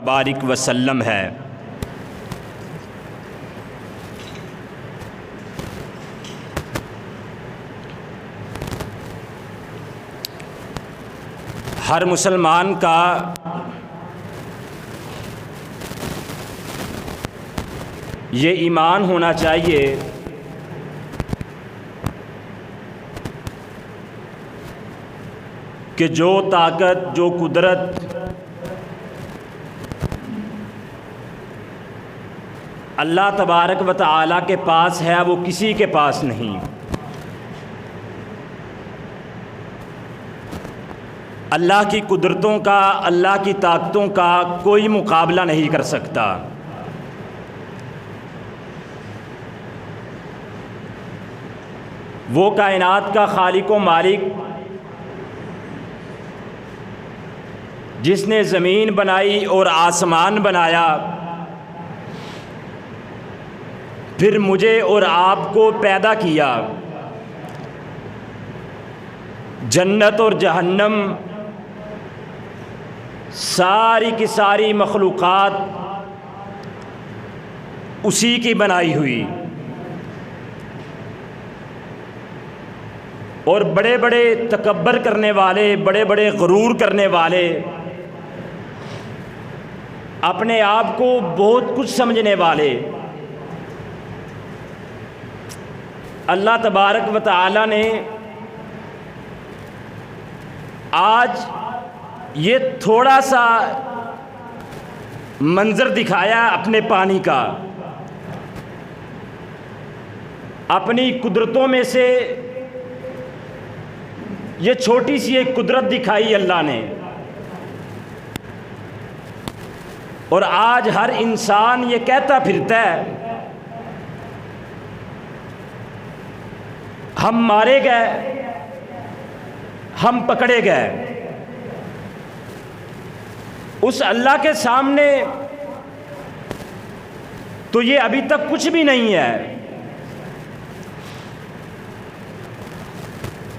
بارک وسلم ہے۔ ہر مسلمان کا یہ ایمان ہونا چاہیے کہ جو طاقت، جو قدرت اللہ تبارک و تعالیٰ کے پاس ہے وہ کسی کے پاس نہیں۔ اللہ کی قدرتوں کا، اللہ کی طاقتوں کا کوئی مقابلہ نہیں کر سکتا۔ وہ کائنات کا خالق و مالک جس نے زمین بنائی اور آسمان بنایا، پھر مجھے اور آپ کو پیدا کیا، جنت اور جہنم ساری کی ساری مخلوقات اسی کی بنائی ہوئی، اور بڑے بڑے تکبر کرنے والے، بڑے بڑے غرور کرنے والے، اپنے آپ کو بہت کچھ سمجھنے والے، اللہ تبارک و تعالی نے آج یہ تھوڑا سا منظر دکھایا اپنے پانی کا، اپنی قدرتوں میں سے یہ چھوٹی سی ایک قدرت دکھائی اللہ نے، اور آج ہر انسان یہ کہتا پھرتا ہے ہم مارے گئے، ہم پکڑے گئے۔ اس اللہ کے سامنے تو یہ ابھی تک کچھ بھی نہیں ہے،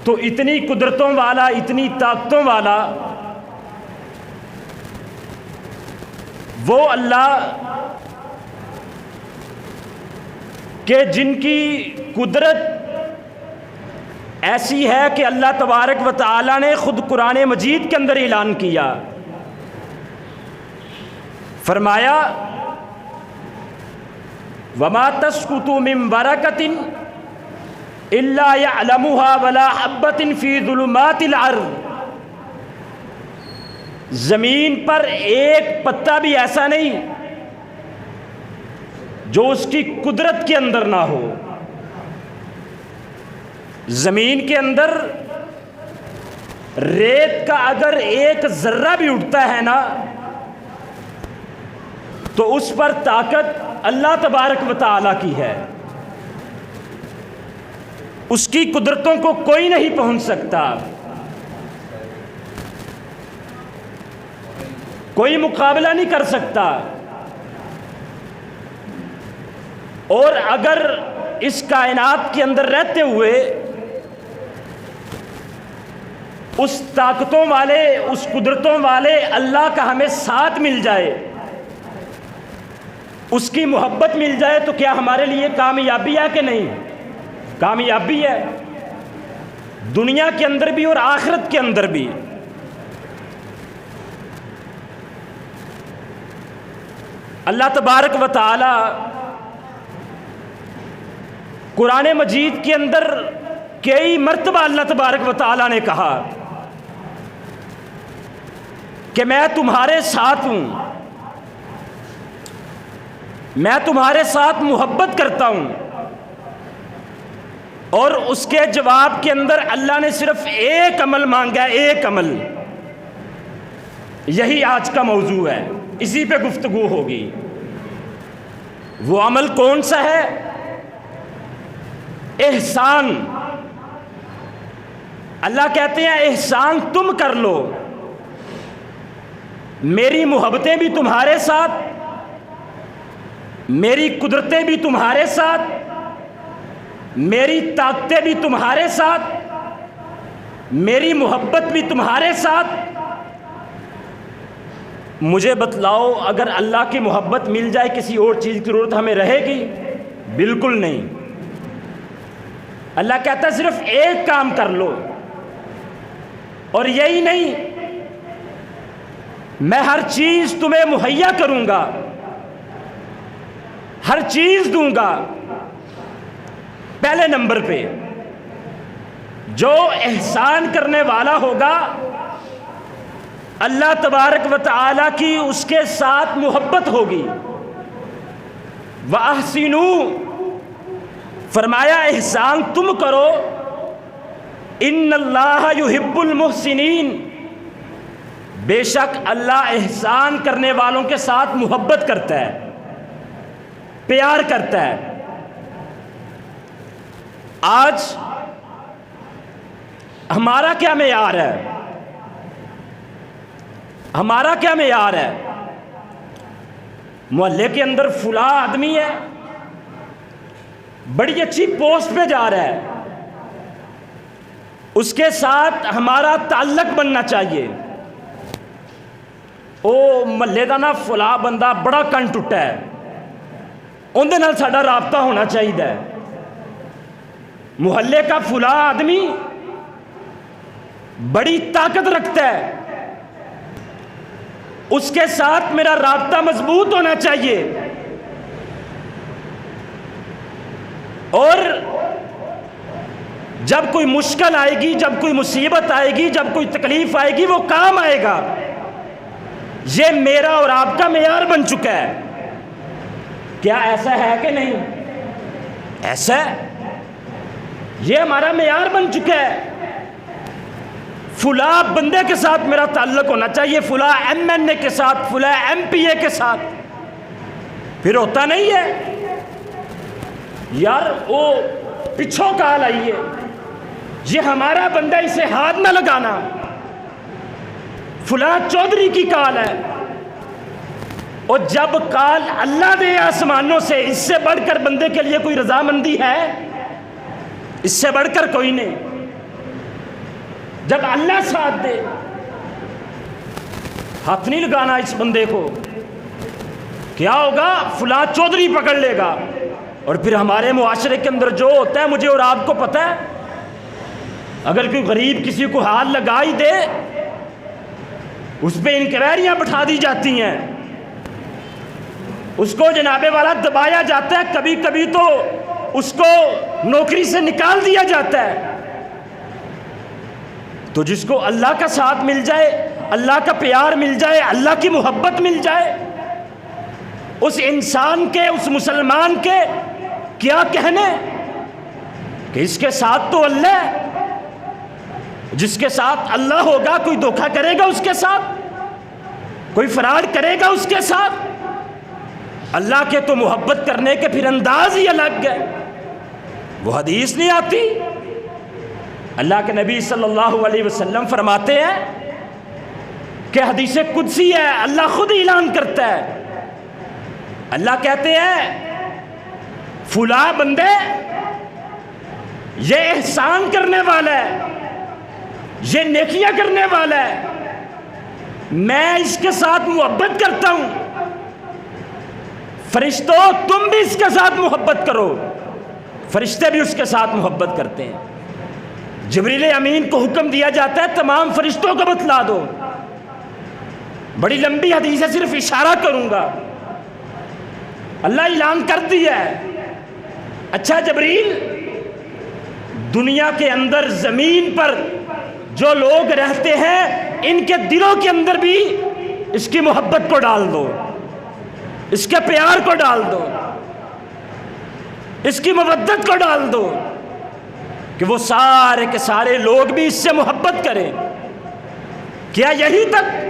تو اتنی قدرتوں والا، اتنی طاقتوں والا وہ اللہ کہ جن کی قدرت ایسی ہے کہ اللہ تبارک و تعالی نے خود قرآن مجید کے اندر اعلان کیا، فرمایا وَمَا تَسْقُطُ مِن وَرَقَةٍ إِلَّا يَعْلَمُهَا وَلَا حَبَّةٍ فِي ظُلُمَاتِ الْأَرْضِ، زمین پر ایک پتا بھی ایسا نہیں جو اس کی قدرت کے اندر نہ ہو۔ زمین کے اندر ریت کا اگر ایک ذرہ بھی اٹھتا ہے نا تو اس پر طاقت اللہ تبارک و تعالیٰ کی ہے، اس کی قدرتوں کو کوئی نہیں پہنچ سکتا، کوئی مقابلہ نہیں کر سکتا۔ اور اگر اس کائنات کے اندر رہتے ہوئے اس طاقتوں والے، اس قدرتوں والے اللہ کا ہمیں ساتھ مل جائے، اس کی محبت مل جائے، تو کیا ہمارے لیے کامیابی ہے کہ نہیں؟ کامیابی ہے، دنیا کے اندر بھی اور آخرت کے اندر بھی۔ اللہ تبارک و تعالی قرآن مجید کے اندر کئی مرتبہ اللہ تبارک و تعالی نے کہا کہ میں تمہارے ساتھ ہوں، میں تمہارے ساتھ محبت کرتا ہوں، اور اس کے جواب کے اندر اللہ نے صرف ایک عمل مانگا ہے، ایک عمل۔ یہی آج کا موضوع ہے، اسی پہ گفتگو ہوگی۔ وہ عمل کون سا ہے؟ احسان۔ اللہ کہتے ہیں احسان تم کر لو، میری محبتیں بھی تمہارے ساتھ، میری قدرتیں بھی تمہارے ساتھ، میری طاقتیں بھی تمہارے ساتھ، میری محبت بھی تمہارے ساتھ، مجھے بتلاؤ اگر اللہ کی محبت مل جائے کسی اور چیز کی ضرورت ہمیں رہے گی؟ بالکل نہیں۔ اللہ کہتا ہے صرف ایک کام کر لو، اور یہی نہیں، میں ہر چیز تمہیں مہیا کروں گا، ہر چیز دوں گا۔ پہلے نمبر پہ جو احسان کرنے والا ہوگا اللہ تبارک و تعالی کی اس کے ساتھ محبت ہوگی۔ وَأَحْسِنُوا، فرمایا احسان تم کرو، ان اللہ یحب المحسنین، بے شک اللہ احسان کرنے والوں کے ساتھ محبت کرتا ہے، پیار کرتا ہے۔ آج ہمارا کیا معیار ہے؟ ہمارا کیا معیار ہے؟ محلے کے اندر فلاں آدمی ہے، بڑی اچھی پوسٹ پہ جا رہا ہے، اس کے ساتھ ہمارا تعلق بننا چاہیے۔ او محلے دا نا فلاں بندہ بڑا کن ٹوٹا ہے، اندے نال ساڈا رابطہ ہونا چاہیے۔ محلے کا فلاں آدمی بڑی طاقت رکھتا ہے، اس کے ساتھ میرا رابطہ مضبوط ہونا چاہیے۔ اور جب کوئی مشکل آئے گی، جب کوئی مصیبت آئے گی، جب کوئی تکلیف آئے گی، وہ کام آئے گا۔ یہ میرا اور آپ کا معیار بن چکا ہے۔ کیا ایسا ہے کہ نہیں؟ ایسا ہے، یہ ہمارا معیار بن چکا ہے۔ فلاں بندے کے ساتھ میرا تعلق ہونا چاہیے، فلاں ایم این اے کے ساتھ، فلاں ایم پی اے کے ساتھ۔ پھر ہوتا نہیں ہے یار وہ پچھوں کال آئیے، یہ ہمارا بندہ، اسے ہاتھ نہ لگانا، فلاں چودھری کی کال ہے۔ اور جب کال اللہ دے آسمانوں سے، اس سے بڑھ کر بندے کے لیے کوئی رضامندی ہے؟ اس سے بڑھ کر کوئی نہیں۔ جب اللہ ساتھ دے، ہاتھ نہیں لگانا اس بندے کو۔ کیا ہوگا؟ فلاں چودھری پکڑ لے گا۔ اور پھر ہمارے معاشرے کے اندر جو ہوتا ہے، مجھے اور آپ کو پتہ ہے، اگر کوئی غریب کسی کو ہاتھ لگا ہی دے، اس پہ انکوائریاں بٹھا دی جاتی ہیں، اس کو جناب والا دبایا جاتا ہے، کبھی کبھی تو اس کو نوکری سے نکال دیا جاتا ہے۔ تو جس کو اللہ کا ساتھ مل جائے، اللہ کا پیار مل جائے، اللہ کی محبت مل جائے، اس انسان کے، اس مسلمان کے کیا کہنے کہ اس کے ساتھ تو اللہ ہے۔ جس کے ساتھ اللہ ہوگا، کوئی دھوکہ کرے گا اس کے ساتھ، کوئی فراڈ کرے گا اس کے ساتھ؟ اللہ کے تو محبت کرنے کے پھر انداز ہی الگ ہے۔ وہ حدیث نہیں آتی، اللہ کے نبی صلی اللہ علیہ وسلم فرماتے ہیں کہ حدیث قدسی ہے، اللہ خود اعلان کرتا ہے۔ اللہ کہتے ہیں فلاں بندے یہ احسان کرنے والا ہے، یہ نیکیاں کرنے والا ہے، میں اس کے ساتھ محبت کرتا ہوں۔ فرشتوں تم بھی اس کے ساتھ محبت کرو۔ فرشتے بھی اس کے ساتھ محبت کرتے ہیں۔ جبریل امین کو حکم دیا جاتا ہے تمام فرشتوں کو بتلا دو۔ بڑی لمبی حدیث ہے، صرف اشارہ کروں گا۔ اللہ اعلان کر دیا ہے۔ اچھا جبریل، دنیا کے اندر زمین پر جو لوگ رہتے ہیں، ان کے دلوں کے اندر بھی اس کی محبت کو ڈال دو، اس کے پیار کو ڈال دو، اس کی مودت کو ڈال دو، کہ وہ سارے کے سارے لوگ بھی اس سے محبت کریں۔ کیا یہی تک؟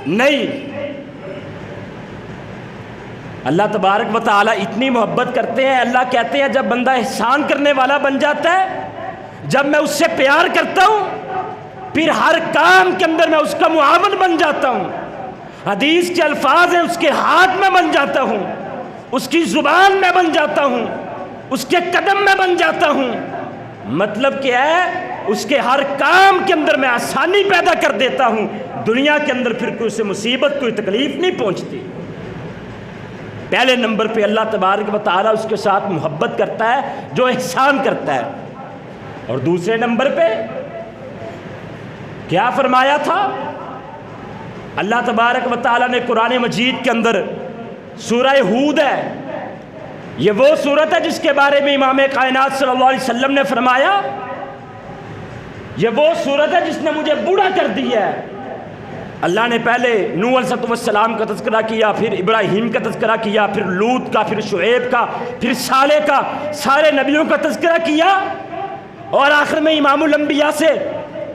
نہیں۔ اللہ تبارک و تعالیٰ اتنی محبت کرتے ہیں، اللہ کہتے ہیں جب بندہ احسان کرنے والا بن جاتا ہے، جب میں اس سے پیار کرتا ہوں، پھر ہر کام کے اندر میں اس کا معاون بن جاتا ہوں۔ حدیث کے الفاظ ہیں، اس کے ہاتھ میں بن جاتا ہوں، اس کی زبان میں بن جاتا ہوں، اس کے قدم میں بن جاتا ہوں۔ مطلب کیا ہے؟ اس کے ہر کام کے اندر میں آسانی پیدا کر دیتا ہوں، دنیا کے اندر پھر کوئی اسے مصیبت کوئی تکلیف نہیں پہنچتی۔ پہلے نمبر پہ اللہ تبارک و تعالیٰ اس کے ساتھ محبت کرتا ہے جو احسان کرتا ہے، اور دوسرے نمبر پہ کیا فرمایا تھا؟ اللہ تبارک و تعالیٰ نے قرآن مجید کے اندر سورہ ہود ہے، یہ وہ سورت ہے جس کے بارے میں امام کائنات صلی اللہ علیہ وسلم نے فرمایا یہ وہ سورت ہے جس نے مجھے بوڑھا کر دیا ہے۔ اللہ نے پہلے نوح علیہ السلام کا تذکرہ کیا، پھر ابراہیم کا تذکرہ کیا، پھر لوط کا، پھر شعیب کا، پھر صالح کا، سارے نبیوں کا تذکرہ کیا، اور آخر میں امام الانبیاء سے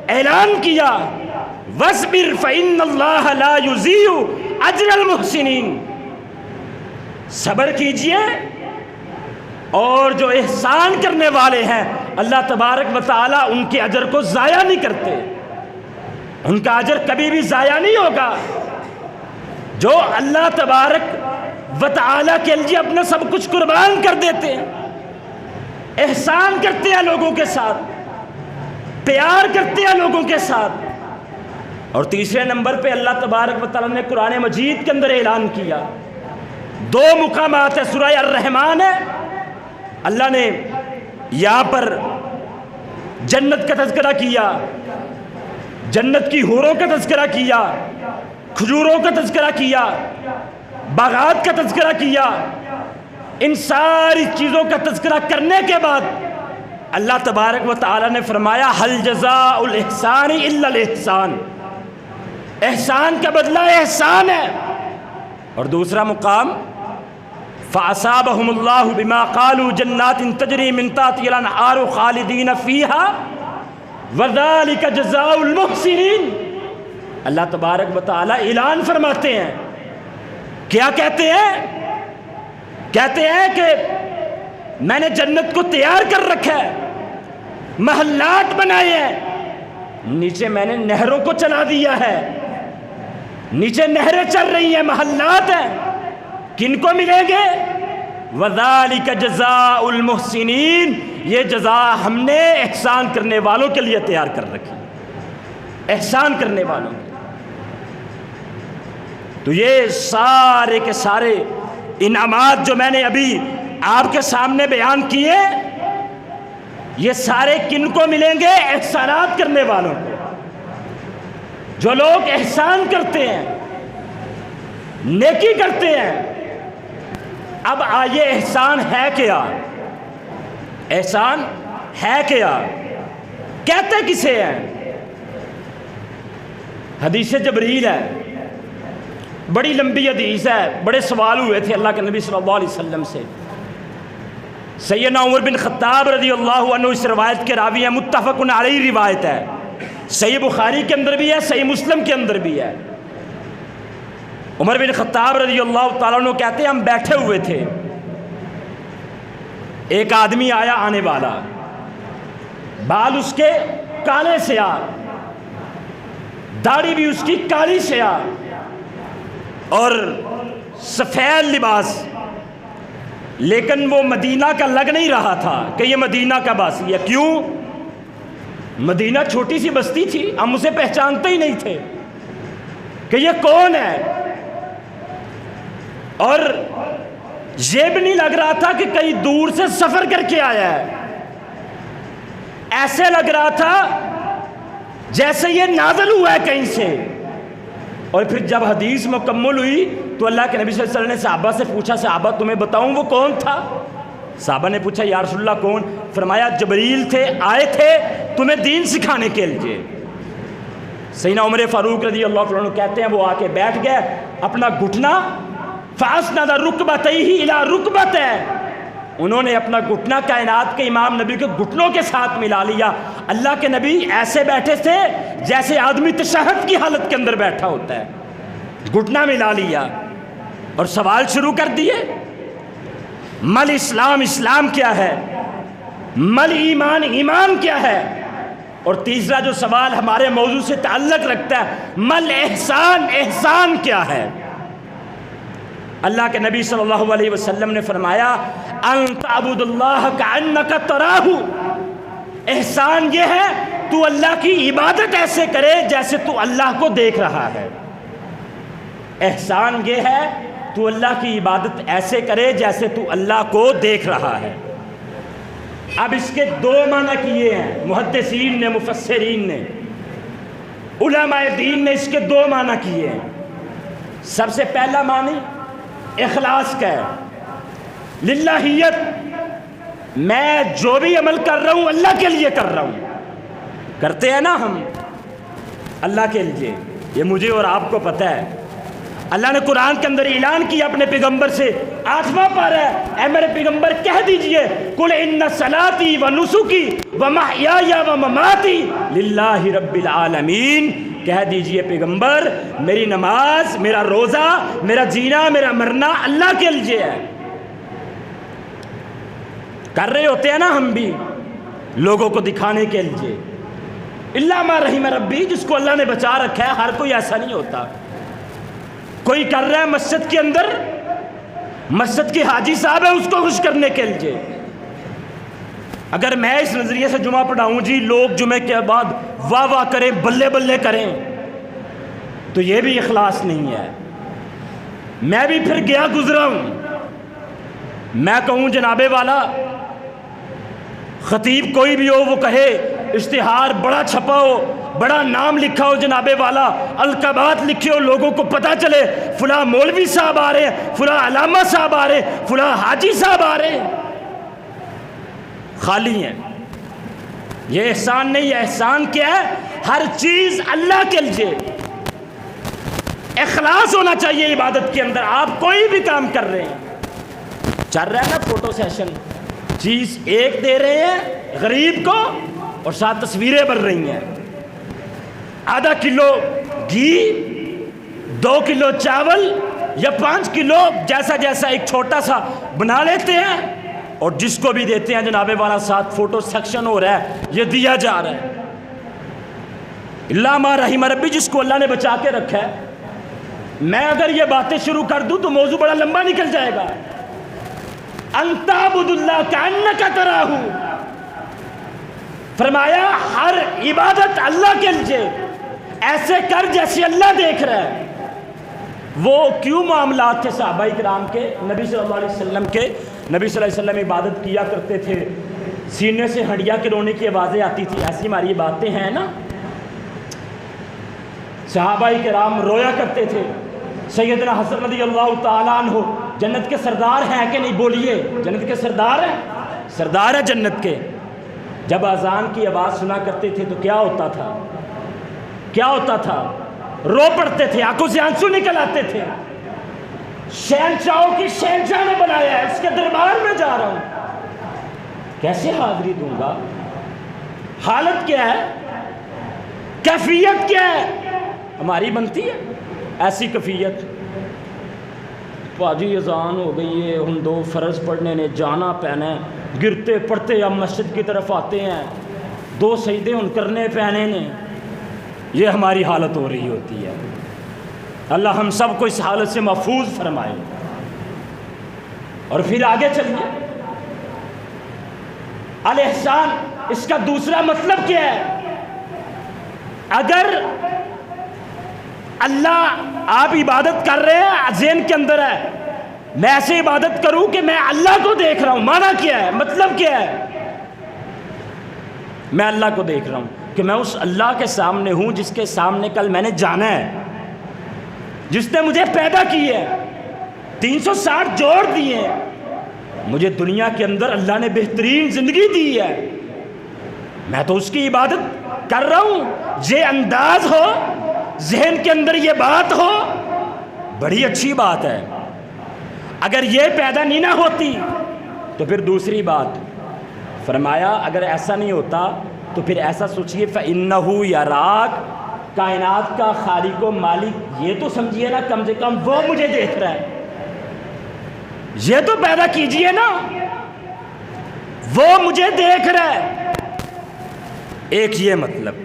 اعلان کیا وَاصْبِرْ فَإِنَّ اللَّهَ لَا يُضِيعُ أَجْرَ الْمُحْسِنِينَ، صبر کیجئے، اور جو احسان کرنے والے ہیں اللہ تبارک و تعالیٰ ان کے اجر کو ضائع نہیں کرتے، ان کا اجر کبھی بھی ضائع نہیں ہوگا۔ جو اللہ تبارک و تعالیٰ کے لیے اپنا سب کچھ قربان کر دیتے ہیں، احسان کرتے ہیں لوگوں کے ساتھ، پیار کرتے ہیں لوگوں کے ساتھ۔ اور تیسرے نمبر پہ اللہ تبارک و تعالیٰ نے قرآن مجید کے اندر اعلان کیا، دو مقامات ہے، سورہ الرحمن ہے، اللہ نے یہاں پر جنت کا تذکرہ کیا، جنت کی حوروں کا تذکرہ کیا، کھجوروں کا تذکرہ کیا، باغات کا تذکرہ کیا۔ ان ساری چیزوں کا تذکرہ کرنے کے بعد اللہ تبارک و تعالیٰ نے فرمایا هل جزاء الاحسان الا الاحسان، احسان کا بدلہ احسان ہے۔ اور دوسرا مقام فَأَصَابَهُمُ اللَّهُ بِمَا قَالُوا جَنَّاتٍ تَجْرِي مِن تَحْتِهَا الْأَنْهَارُ خَالِدِينَ فِيهَا وَذَلِكَ جَزَاءُ الْمُحْسِنِينَ۔ اللہ تبارک و تعالیٰ اعلان فرماتے ہیں، کیا کہتے ہیں؟ کہتے ہیں کہ میں نے جنت کو تیار کر رکھا ہے، محلات بنائے ہیں، نیچے میں نے نہروں کو چلا دیا ہے، نیچے نہریں چل رہی ہیں، محلات ہیں، کن کو ملیں گے؟ وَذَلِكَ جَزَاءُ الْمُحْسِنِينَ، یہ جزا ہم نے احسان کرنے والوں کے لیے تیار کر رکھی، احسان کرنے والوں کے۔ تو یہ سارے کے سارے انعامات جو میں نے ابھی آپ کے سامنے بیان کیے، یہ سارے کن کو ملیں گے؟ احسانات کرنے والوں کو، جو لوگ احسان کرتے ہیں، نیکی کرتے ہیں۔ اب آئیے، احسان ہے کیا؟ احسان ہے کیا؟ کہتے کسے ہیں؟ حدیث جبریل ہے، بڑی لمبی حدیث ہے، بڑے سوال ہوئے تھے اللہ کے نبی صلی اللہ علیہ وسلم سے۔ سیدنا عمر بن خطاب رضی اللہ عنہ اس روایت کے راوی ہیں، متفق علیہ روایت ہے، صحیح بخاری کے اندر بھی ہے، صحیح مسلم کے اندر بھی ہے۔ عمر بن خطاب رضی اللہ تعالیٰ عنہ کہتے ہیں ہم بیٹھے ہوئے تھے، ایک آدمی آیا آنے والا، بال اس کے کالے سیاہ، داڑھی بھی اس کی کالی سیاہ، اور سفید لباس، لیکن وہ مدینہ کا لگ نہیں رہا تھا کہ یہ مدینہ کا باسی ہے۔ کیوں؟ مدینہ چھوٹی سی بستی تھی، ہم اسے پہچانتے ہی نہیں تھے کہ یہ کون ہے، اور یہ بھی نہیں لگ رہا تھا کہ کہیں دور سے سفر کر کے آیا ہے، ایسے لگ رہا تھا جیسے یہ نازل ہوا ہے کہیں سے۔ اور پھر جب حدیث مکمل ہوئی تو اللہ کے نبی صلی اللہ علیہ وسلم نے صحابہ سے پوچھا، صحابہ تمہیں بتاؤں وہ کون تھا؟ صحابہ نے پوچھا یا رسول اللہ کون؟ فرمایا جبریل تھے، آئے تھے تمہیں دین سکھانے کے لیے۔ سیدنا عمر فاروق رضی اللہ عنہ کہتے ہیں وہ آ کے بیٹھ گئے، اپنا گھٹنا فَأَسْنَدَ رُكْبَتَيْهِ إِلَىٰ رُكْبَتِهِ، انہوں نے اپنا گھٹنا کائنات کے امام نبی کے گھٹنوں کے ساتھ ملا لیا۔ اللہ کے نبی ایسے بیٹھے تھے جیسے آدمی تشہد کی حالت کے اندر بیٹھا ہوتا ہے، گھٹنا ملا لیا اور سوال شروع کر دیے، مل اسلام، اسلام کیا ہے؟ مل ایمان، ایمان کیا ہے؟ اور تیسرا جو سوال ہمارے موضوع سے تعلق رکھتا ہے، مل احسان، احسان کیا ہے؟ اللہ کے نبی صلی اللہ علیہ وسلم نے فرمایا ان تعبد اللہ کأنک تراہ، احسان یہ ہے تو اللہ کی عبادت ایسے کرے جیسے تو اللہ کو دیکھ رہا ہے۔ احسان یہ ہے تو اللہ کی عبادت ایسے کرے جیسے تو اللہ کو دیکھ رہا ہے۔ اب اس کے دو معنی کیے ہیں محدثین نے، مفسرین نے، علماء دین نے اس کے دو معنی کیے ہیں۔ سب سے پہلا معنی اخلاص کا ہے، للہیت، میں جو بھی عمل کر رہا ہوں اللہ کے لیے کر رہا ہوں۔ کرتے ہیں نا ہم اللہ کے لیے، یہ مجھے اور آپ کو پتہ ہے۔ اللہ نے قرآن کے اندر اعلان کیا اپنے پیغمبر سے، 8واں پارہ ہے، اے میرے پیغمبر کہہ دیجئے قل ان صلاتی و نسکی و محیای و مماتی للہ رب العالمین، کہہ دیجئے پیغمبر میری نماز، میرا روزہ، میرا جینا، میرا مرنا اللہ کے لیے ہے۔ کر رہے ہوتے ہیں نا ہم بھی لوگوں کو دکھانے کے لیے، اللہ ما رحم ربی، جس کو اللہ نے بچا رکھا ہے، ہر کوئی ایسا نہیں ہوتا۔ کوئی کر رہا ہے مسجد کے اندر، مسجد کے حاجی صاحب ہیں، اس کو خوش کرنے کے لیے۔ اگر میں اس نظریے سے جمعہ پڑھاؤں جی لوگ جمعے کے بعد واہ واہ کریں، بلے بلے کریں، تو یہ بھی اخلاص نہیں ہے۔ میں بھی پھر گیا گزرا ہوں، میں کہوں جناب والا خطیب کوئی بھی ہو وہ کہے اشتہار بڑا چھپا ہو، بڑا نام لکھا ہو جناب والا، القابات لکھے ہو، لوگوں کو پتہ چلے فلاں مولوی صاحب آ رہے ہیں، فلاں علامہ صاحب آ رہے ہیں، فلاں حاجی صاحب آ رہے ہیں، خالی ہیں۔ یہ احسان نہیں ہے۔ احسان کیا ہے؟ ہر چیز اللہ کے لیے، اخلاص ہونا چاہیے عبادت کے اندر۔ آپ کوئی بھی کام کر رہے ہیں، چل رہا ہے نا فوٹو سیشن، چیز ایک دے رہے ہیں غریب کو اور ساتھ تصویریں بن رہی ہیں، آدھا کلو گھی، 2 کلو چاول یا 5 کلو، جیسا جیسا ایک چھوٹا سا بنا لیتے ہیں، اور جس کو بھی دیتے ہیں جناب والا ساتھ فوٹو سیکشن ہو رہا ہے، یہ دیا جا رہا ہے۔ اللہ ما رحم ربی، جس کو اللہ نے بچا کے رکھا ہے۔ میں اگر یہ باتیں شروع کر دوں تو موضوع بڑا لمبا نکل جائے گا۔ انت عبد اللہ کانک تراہ، فرمایا ہر عبادت اللہ کے لیے ایسے کر جیسے اللہ دیکھ رہا ہے۔ وہ کیوں معاملات تھے صحابہ کرام کے، نبی صلی اللہ علیہ وسلم کے؟ نبی صلی اللہ علیہ وسلم عبادت کیا کرتے تھے، سینے سے ہنڈیا کے رونے کی آوازیں آتی تھی، ایسی ہماری باتیں ہیں نا۔ صحابہ کرام رویا کرتے تھے۔ سیدنا حسن رضی اللہ تعالیٰ عنہ جنت کے سردار ہیں کہ نہیں؟ بولیے، جنت کے سردار ہیں، سردار ہیں جنت کے۔ جب اذان کی آواز سنا کرتے تھے تو کیا ہوتا تھا؟ کیا ہوتا تھا؟ رو پڑتے تھے، آنکھوں سے آنسو نکل آتے تھے۔ شہنشاہوں کی شہنشاہ نے بنایا ہے، اس کے دربار میں جا رہا ہوں، کیسے حاضری دوں گا؟ حالت کیا ہے؟ کیفیت کیا ہے؟ ہماری بنتی ہے ایسی کیفیت؟ پاجی اذان ہو گئی ہے، ہم 2 فرض پڑھنے نے جانا پہنا ہے، گرتے پڑتے ہم مسجد کی طرف آتے ہیں، 2 سجدے ان کرنے پہنے نے، یہ ہماری حالت ہو رہی ہوتی ہے۔ اللہ ہم سب کو اس حالت سے محفوظ فرمائے۔ اور پھر آگے چلیے، الاحسان، اس کا دوسرا مطلب کیا ہے؟ اگر اللہ، آپ عبادت کر رہے ہیں، ذہن کے اندر ہے میں ایسے عبادت کروں کہ میں اللہ کو دیکھ رہا ہوں، معنی کیا ہے؟ مطلب کیا ہے؟ میں اللہ کو دیکھ رہا ہوں کہ میں اس اللہ کے سامنے ہوں جس کے سامنے کل میں نے جانا ہے، جس نے مجھے پیدا کی ہے، 360 جوڑ دیے ہیں، مجھے دنیا کے اندر اللہ نے بہترین زندگی دی ہے، میں تو اس کی عبادت کر رہا ہوں۔ یہ انداز ہو، ذہن کے اندر یہ بات ہو، بڑی اچھی بات ہے۔ اگر یہ پیدا نہیں نہ ہوتی تو پھر دوسری بات فرمایا، اگر ایسا نہیں ہوتا تو پھر ایسا سوچئے فَإِنَّهُ يَرَاكَ، کائنات کا خالق و مالک یہ تو سمجھیے نا، کم سے کم وہ مجھے دیکھ رہا ہے، یہ تو پیدا کیجئے نا، وہ مجھے دیکھ رہا ہے۔ ایک یہ مطلب۔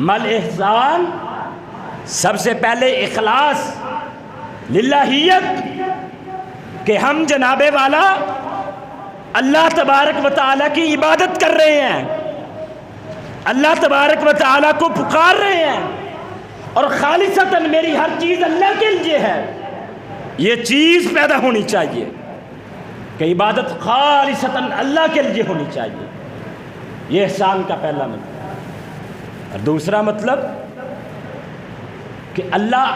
مل احسان، سب سے پہلے اخلاص، للہیت، کہ ہم جناب والا اللہ تبارک و تعالیٰ کی عبادت کر رہے ہیں، اللہ تبارک و تعالیٰ کو پکار رہے ہیں اور خالصتاً میری ہر چیز اللہ کے لیے ہے، یہ چیز پیدا ہونی چاہیے کہ عبادت خالصتاً اللہ کے لیے ہونی چاہیے. یہ احسان کا پہلا مطلب. اور دوسرا مطلب کہ اللہ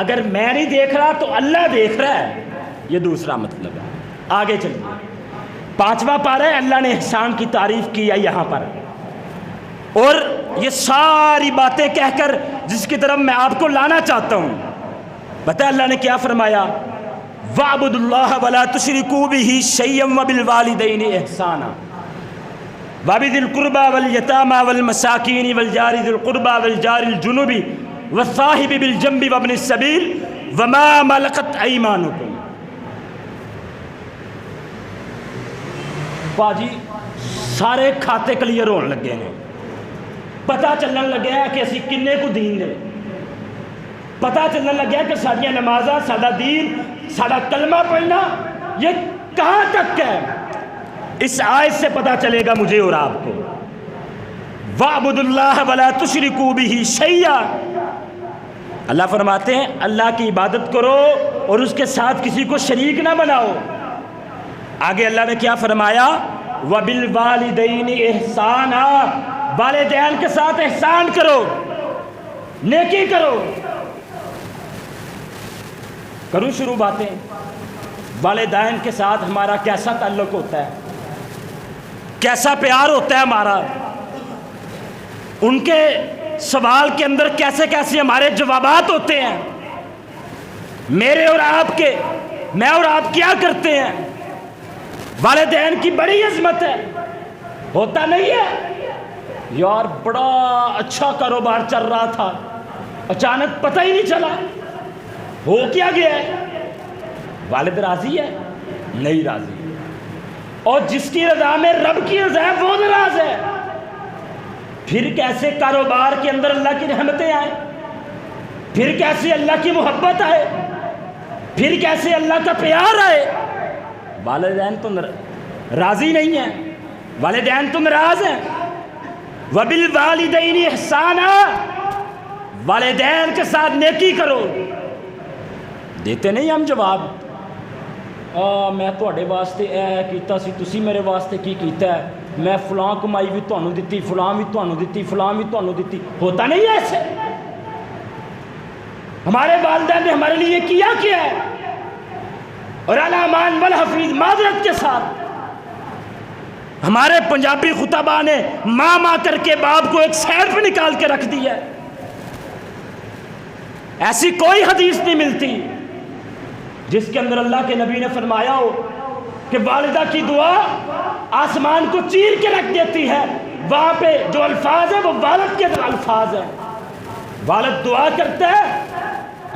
اگر میں نہیں دیکھ رہا تو اللہ دیکھ رہا ہے، یہ دوسرا مطلب ہے. آگے چلیے، 5واں پارہ ہے، اللہ نے احسان کی تعریف کی ہے یہاں پر، اور یہ ساری باتیں کہہ کر جس کی طرف میں آپ کو لانا چاہتا ہوں، پتہ اللہ نے کیا فرمایا؟ وَاعْبُدُوا اللَّهَ وَلَا تُشْرِكُوا بِهِ شَيْئًا وَبِالْوَالِدَيْنِ إِحْسَانًا وَبِذِي الْقُرْبَى وَالْيَتَامَى وَالْمَسَاكِينِ وَالْجَارِ ذِي الْقُرْبَى وَالْجَارِ الْجُنُبِ وَالصَّاحِبِ بِالْجَنبِ وَابْنِ السَّبِيلِ وَمَا مَلَكَتْ أَيْمَانُكُمْ. باجی سارے کھاتے کلیئر ہونے لگے ہیں، پتہ چلنے لگا ہے کہ اسی کنے کو دین دے، پتہ چلنے لگا کہ ساڑیاں نمازاں، ساڑا دین، ساڑا کلمہ پڑھنا یہ کہاں تک ہے. اس آیت سے پتہ چلے گا مجھے اور آپ کو. وَاعْبُدُوا اللَّهَ وَلَا تُشْرِكُوا بِهِ شَيْئًا، اللہ فرماتے ہیں اللہ کی عبادت کرو اور اس کے ساتھ کسی کو شریک نہ بناؤ. آگے اللہ نے کیا فرمایا؟ وَبِالْوَالِدَيْنِ إِحْسَانًا، والدین کے ساتھ احسان کرو، نیکی کرو. کروں شروع باتیں. والدین کے ساتھ ہمارا کیسا تعلق ہوتا ہے، کیسا پیار ہوتا ہے ہمارا، ان کے سوال کے اندر کیسے کیسے ہمارے جوابات ہوتے ہیں، میرے اور آپ کے، میں اور آپ کیا کرتے ہیں. والدین کی بڑی عظمت ہے. ہوتا نہیں ہے یار بڑا اچھا کاروبار چل رہا تھا، اچانک پتہ ہی نہیں چلا ہو کیا گیا ہے. والد راضی ہے؟ نہیں راضی. اور جس کی رضا میں رب کی رضا ہے وہ ناراض ہے. پھر کیسے کاروبار کے اندر اللہ کی رحمتیں آئیں، پھر کیسے اللہ کی محبت آئے، پھر کیسے اللہ کا پیار آئے. والدین تو راضی نہیں ہیں، والدین تو ناراض ہیں. وَبِالْوَالِدَيْنِ إِحْسَانًا، والدین کے ساتھ نیکی کرو. دیتے نہیں ہم جواب، میں تواڈے واسطے اے کیتا سی، تسی میرے واسطے کی کیتا ہے، میں فلاں کمائی بھی تانوں دتی، فلاں بھی تانوں دتی، فلاں بھی تانوں دتی. ہوتا نہیں ہے ایسے. ہمارے والدین نے ہمارے لیے کیا ہے. اور علامان والحفیظ معذرت کے ساتھ ہمارے پنجابی خطبہ نے ماں کر کے باپ کو ایک سائڈ پہ نکال کے رکھ دیا ہے. ایسی کوئی حدیث نہیں ملتی جس کے اندر اللہ کے نبی نے فرمایا ہو کہ والدہ کی دعا آسمان کو چیر کے رکھ دیتی ہے. وہاں پہ جو الفاظ ہیں وہ والد کے الفاظ ہیں. والد دعا کرتا ہے،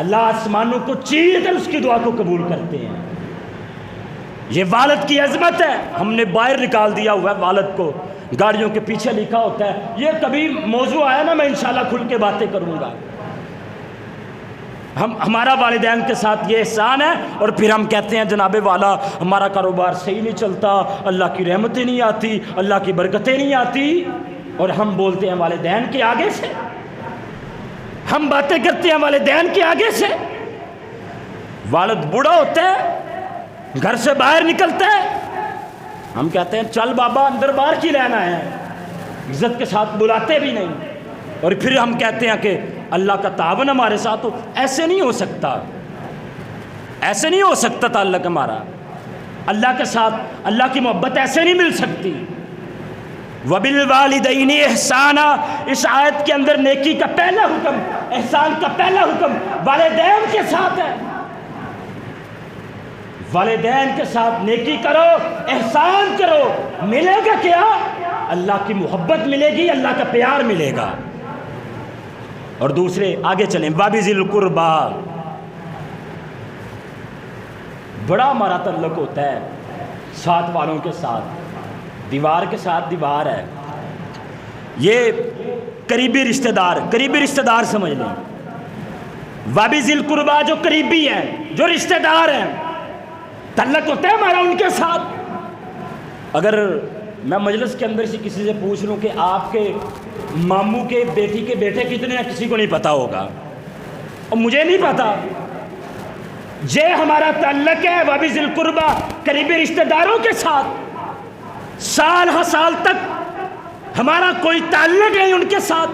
اللہ آسمانوں کو چیر کر اس کی دعا کو قبول کرتے ہیں. یہ والد کی عظمت ہے. ہم نے باہر نکال دیا ہوا ہے والد کو، گاڑیوں کے پیچھے لکھا ہوتا ہے. یہ کبھی موضوع آیا نا میں انشاءاللہ کھل کے باتیں کروں گا. ہمارا والدین کے ساتھ یہ احسان ہے. اور پھر ہم کہتے ہیں جناب والا ہمارا کاروبار صحیح نہیں چلتا، اللہ کی رحمتیں نہیں آتی، اللہ کی برکتیں نہیں آتی، اور ہم بولتے ہیں والدین کے آگے سے، ہم باتیں کرتے ہیں والدین کے آگے سے. والد بوڑھا ہوتا ہے، گھر سے باہر نکلتا ہے، ہم کہتے ہیں چل بابا اندر باہر کی لینا ہے، عزت کے ساتھ بلاتے بھی نہیں. اور پھر ہم کہتے ہیں کہ اللہ کا تعاون ہمارے ساتھ ہو. ایسے نہیں ہو سکتا، ایسے نہیں ہو سکتا تعلق ہمارا اللہ کے ساتھ. اللہ کی محبت ایسے نہیں مل سکتی. وَبِالْوَالِدَيْنِ إِحْسَانًا، اس آیت کے اندر نیکی کا پہلا حکم، احسان کا پہلا حکم والدین کے ساتھ ہے. والدین کے ساتھ نیکی کرو، احسان کرو. ملے گا کیا؟ اللہ کی محبت ملے گی، اللہ کا پیار ملے گا. اور دوسرے آگے چلیں. وَبِذِي الْقُرْبَى، بڑا ہمارا تعلق ہوتا ہے ساتھ والوں کے ساتھ. دیوار کے ساتھ دیوار ہے، یہ قریبی رشتہ دار، قریبی رشتہ دار سمجھ لیں. وَبِذِي الْقُرْبَى جو قریبی ہیں، جو رشتہ دار ہیں، تعلق ہوتا ہے ہمارا ان کے ساتھ. اگر میں مجلس کے اندر سے کسی سے پوچھ لوں کہ آپ کے ماموں کے بیٹی کے بیٹے کتنے ہیں، کسی کو نہیں پتا ہوگا، اور مجھے نہیں پتا۔ یہ ہمارا تعلق ہے وابی ذی القربہ، قریبی رشتہ داروں کے ساتھ، سال ہر سال تک ہمارا کوئی تعلق نہیں ان کے ساتھ۔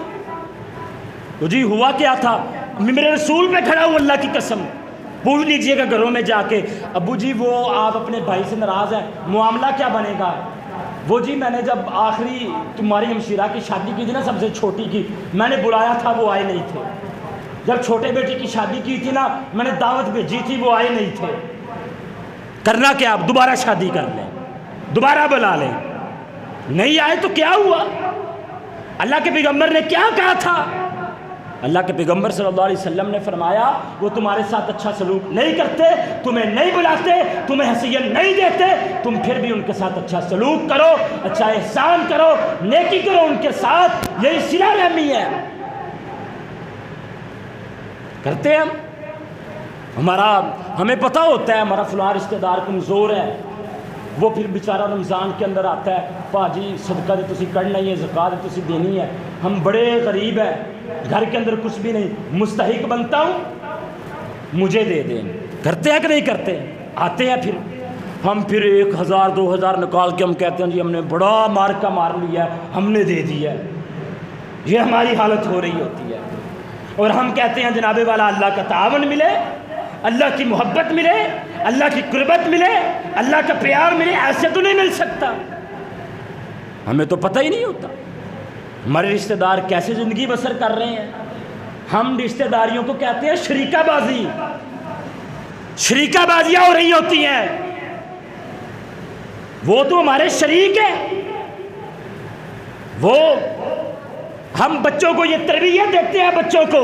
تو جی ہوا کیا تھا، میرے رسول پہ کھڑا ہوں اللہ کی قسم، پوچھ لیجئے گا گھروں میں جا کے، ابو جی وہ آپ اپنے بھائی سے ناراض ہیں، معاملہ کیا بنے گا؟ وہ جی میں نے جب آخری تمہاری ہمشیرہ کی شادی کی تھی نا، سب سے چھوٹی کی، میں نے بلایا تھا وہ آئے نہیں تھے۔ جب چھوٹے بیٹی کی شادی کی تھی نا، میں نے دعوت بھیجی تھی وہ آئے نہیں تھے۔ کرنا کیا، آپ دوبارہ شادی کر لیں، دوبارہ بلا لیں، نہیں آئے تو کیا ہوا؟ اللہ کے پیغمبر نے کیا کہا تھا؟ اللہ کے پیغمبر صلی اللہ علیہ وسلم نے فرمایا وہ تمہارے ساتھ اچھا سلوک نہیں کرتے، تمہیں نہیں بلاتے، تمہیں حیثیت نہیں دیتے، تم پھر بھی ان کے ساتھ اچھا سلوک کرو، اچھا احسان کرو، نیکی کرو ان کے ساتھ، یہی صلہ رحمی ہے۔ کرتے ہیں ہمیں پتہ ہوتا ہے ہمارا فلاں رشتہ دار کمزور ہے، وہ پھر بیچارہ رمضان کے اندر آتا ہے، پاجی صدقہ تو تسی کرنا ہی ہے، زکوٰۃ تو تسی دینی ہے، ہم بڑے غریب ہیں، گھر کے اندر کچھ بھی نہیں، مستحق بنتا ہوں، مجھے دے دیں۔ کرتے ہیں کہ نہیں کرتے؟ آتے ہیں ہم پھر 1000 2000 نکال کے ہم کہتے ہیں جی ہم نے بڑا مارکا مار لیا ہے، ہم نے دے دیا ہے۔ یہ ہماری حالت ہو رہی ہوتی ہے، اور ہم کہتے ہیں جناب والا اللہ کا تعاون ملے، اللہ کی محبت ملے، اللہ کی قربت ملے، اللہ کا پیار ملے، ایسے تو نہیں مل سکتا۔ ہمیں تو پتہ ہی نہیں ہوتا ہمارے رشتہ دار کیسے زندگی بسر کر رہے ہیں۔ ہم رشتہ داریوں کو کہتے ہیں شریکہ بازی، شریکہ بازیاں ہو رہی ہوتی ہیں، وہ تو ہمارے شریک ہیں، وہ ہم بچوں کو یہ تربیت دیتے ہیں، بچوں کو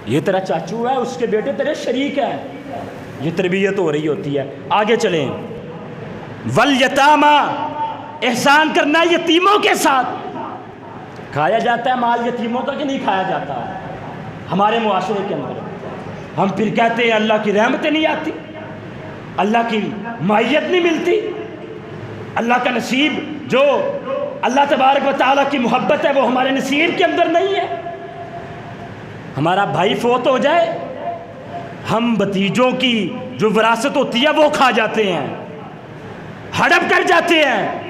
یہ تیرا چاچو ہے، اس کے بیٹے تیرے شریک ہیں، یہ تربیت ہو رہی ہوتی ہے۔ آگے چلیں، والیتامیٰ، احسان کرنا یتیموں کے ساتھ۔ کھایا جاتا ہے مال یتیموں کا کہ نہیں کھایا جاتا ہمارے معاشرے کے اندر؟ ہم پھر کہتے ہیں اللہ کی رحمتیں نہیں آتی، اللہ کی معیت نہیں ملتی، اللہ کا نصیب جو اللہ تبارک و تعالیٰ کی محبت ہے وہ ہمارے نصیب کے اندر نہیں ہے۔ ہمارا بھائی فوت ہو جائے، ہم بھتیجوں کی جو وراثت ہوتی ہے وہ کھا جاتے ہیں، ہڑپ کر جاتے ہیں۔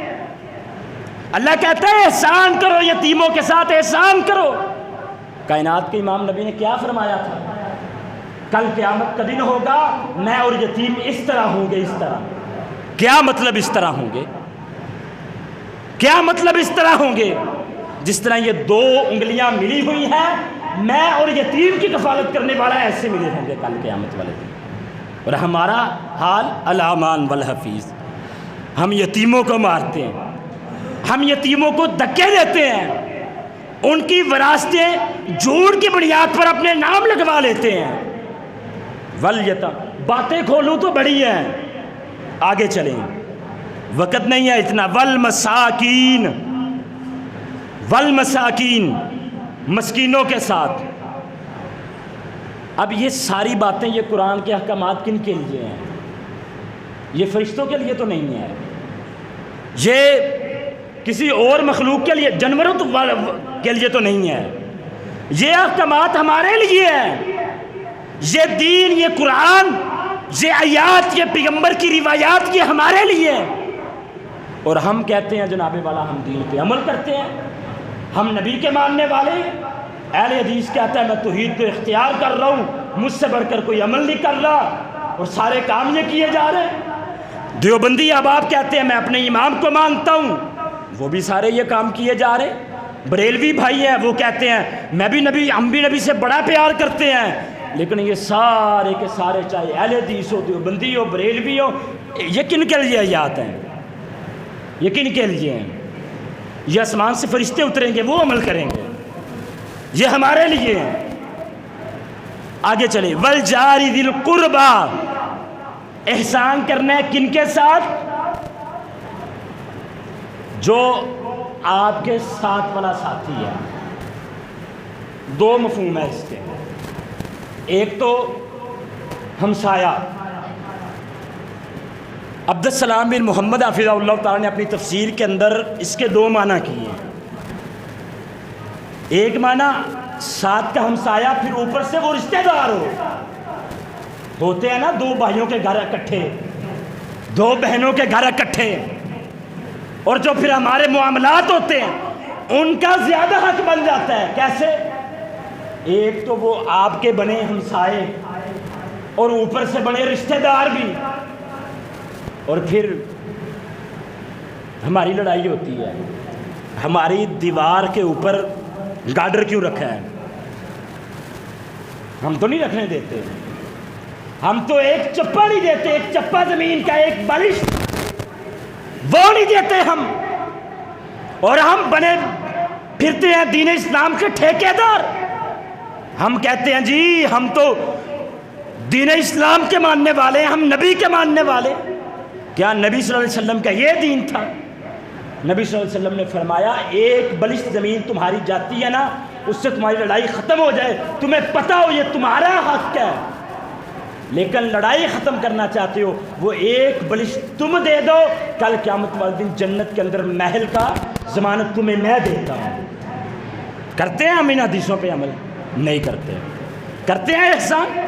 اللہ کہتا ہے احسان کرو، یتیموں کے ساتھ احسان کرو۔ کائنات کے امام نبی نے کیا فرمایا تھا؟ کل قیامت کا دن ہوگا، میں اور یتیم اس طرح ہوں گے، اس طرح۔ کیا مطلب اس طرح ہوں گے؟ کیا مطلب اس طرح ہوں گے؟ جس طرح یہ 2 انگلیاں ملی ہوئی ہیں، میں اور یتیم کی کفالت کرنے والا ایسے ملے ہوں گے کل قیامت والے دن۔ اور ہمارا حال الامان والحفیظ، ہم یتیموں کو مارتے ہیں، ہم یتیموں کو دھکے دیتے ہیں، ان کی وراثتیں جھوٹ کی بنیاد پر اپنے نام لگوا لیتے ہیں۔ باتیں کھولوں تو بڑی ہیں، آگے چلیں، وقت نہیں ہے اتنا۔ والمساکین، والمساکین، مسکینوں کے ساتھ۔ اب یہ ساری باتیں، یہ قرآن کے احکامات کن کے لیے ہیں؟ یہ فرشتوں کے لیے تو نہیں ہے، یہ کسی اور مخلوق کے لیے، جانوروں کے لیے تو نہیں ہے، یہ احکامات ہمارے لیے ہیں۔ یہ دین، یہ قرآن، یہ آیات، یہ پیغمبر کی روایات، یہ ہمارے لیے ہیں۔ اور ہم کہتے ہیں جناب والا ہم دین پہ عمل کرتے ہیں، ہم نبی کے ماننے والے ہیں۔ اہل حدیث کہتا ہے میں توحید کو اختیار کر رہا ہوں، مجھ سے بڑھ کر کوئی عمل نہیں کر رہا، اور سارے کام یہ کیے جا رہے ہیں۔ دیوبندی احباب کہتے ہیں میں اپنے امام کو مانتا ہوں، وہ بھی سارے یہ کام کیے جا رہے ہیں۔ بریلوی بھائی ہیں، وہ کہتے ہیں ہم بھی نبی سے بڑا پیار کرتے ہیں، لیکن یہ سارے کے سارے، چاہے اہل حدیث ہو، دیوبندی ہو، بریلوی ہو، یہ کن کے لیے آیات ہیں؟ یہ کن کے لیے ہیں؟ یہ آسمان سے فرشتے اتریں گے، وہ عمل کریں گے، یہ ہمارے لیے ہیں۔ آگے چلیں، والجاری ذی القربى، احسان کرنا ہے کن کے ساتھ؟ جو آپ کے ساتھ والا ساتھی ہے۔ 2 مفہوم ہے اس کے، ایک تو ہمسایہ، عبدالسلام بن محمد حفظہ اللہ تعالیٰ نے اپنی تفسیر کے اندر اس کے 2 معنی کیے ہیں۔ ایک معنی ساتھ کا ہمسایہ، پھر اوپر سے وہ رشتہ دار ہوتے ہیں نا، 2 بھائیوں کے گھر اکٹھے، 2 بہنوں کے گھر اکٹھے، اور جو پھر ہمارے معاملات ہوتے ہیں ان کا زیادہ حق بن جاتا ہے۔ کیسے؟ ایک تو وہ آپ کے بنے ہمسائے اور اوپر سے بنے رشتہ دار بھی، اور پھر ہماری لڑائی ہوتی ہے، ہماری دیوار کے اوپر گارڈر کیوں رکھا ہے؟ ہم تو نہیں رکھنے دیتے، ہم تو ایک چپا نہیں دیتے، ایک چپا زمین کا، ایک بالش وہ نہیں دیتے ہم، اور ہم بنے پھرتے ہیں دین اسلام کے ٹھیکیدار۔ ہم کہتے ہیں جی ہم تو دین اسلام کے ماننے والے ہیں، ہم نبی کے ماننے والے۔ کیا نبی صلی اللہ علیہ وسلم کا یہ دین تھا؟ نبی صلی اللہ علیہ وسلم نے فرمایا ایک بلش زمین تمہاری جاتی ہے نا، اس سے تمہاری لڑائی ختم ہو جائے، تمہیں پتہ ہو یہ تمہارا حق ہے، لیکن لڑائی ختم کرنا چاہتے ہو، وہ ایک بلش تم دے دو، کل قیامت والے دن جنت کے اندر محل کا ضمانت تمہیں میں دیتا ہوں۔ کرتے ہیں ہم ان حدیثوں پہ عمل؟ نہیں کرتے۔ کرتے ہیں احسان